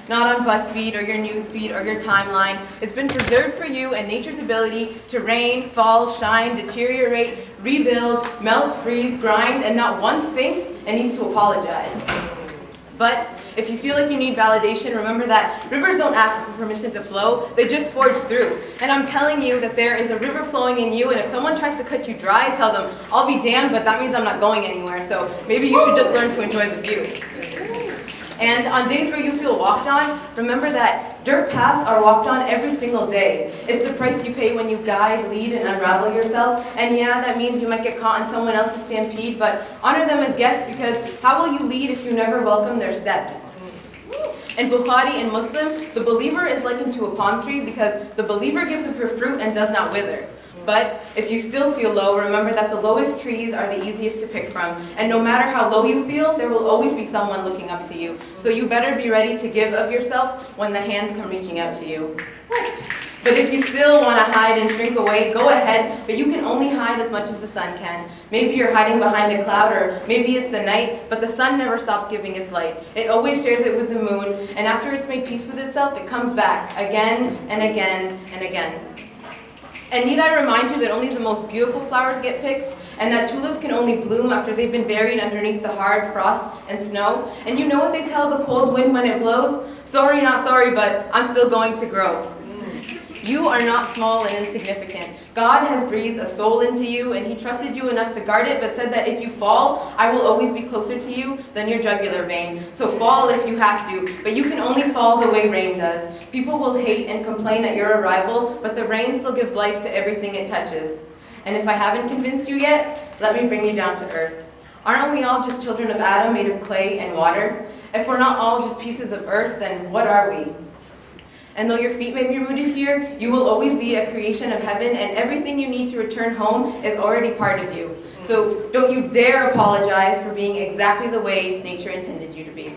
not on BuzzFeed or your newsfeed or your timeline. It's been preserved for you and nature's ability to rain, fall, shine, deteriorate, rebuild, melt, freeze, grind, and not once think it needs to apologize. But if you feel like you need validation, remember that rivers don't ask for permission to flow, they just forge through. And I'm telling you that there is a river flowing in you, and if someone tries to cut you dry, tell them, I'll be damned, but that means I'm not going anywhere, so maybe you should just learn to enjoy the view. And on days where you feel walked on, remember that dirt paths are walked on every single day. It's the price you pay when you guide, lead, and unravel yourself. And yeah, that means you might get caught in someone else's stampede, but honor them as guests, because how will you lead if you never welcome their steps? In Bukhari and Muslim, the believer is likened to a palm tree because the believer gives of her fruit and does not wither. But if you still feel low, remember that the lowest trees are the easiest to pick from. And no matter how low you feel, there will always be someone looking up to you. So you better be ready to give of yourself when the hands come reaching out to you. But if you still want to hide and shrink away, go ahead, but you can only hide as much as the sun can. Maybe you're hiding behind a cloud, or maybe it's the night, but the sun never stops giving its light. It always shares it with the moon, and after it's made peace with itself, it comes back again and again and again. And need I remind you that only the most beautiful flowers get picked, and that tulips can only bloom after they've been buried underneath the hard frost and snow? And you know what they tell the cold wind when it blows? Sorry, not sorry, but I'm still going to grow. You are not small and insignificant. God has breathed a soul into you, and He trusted you enough to guard it, but said that if you fall, I will always be closer to you than your jugular vein. So fall if you have to, but you can only fall the way rain does. People will hate and complain at your arrival, but the rain still gives life to everything it touches. And if I haven't convinced you yet, let me bring you down to earth. Aren't we all just children of Adam made of clay and water? If we're not all just pieces of earth, then what are we? And though your feet may be rooted here, you will always be a creation of heaven, and everything you need to return home is already part of you. So don't you dare apologize for being exactly the way nature intended you to be.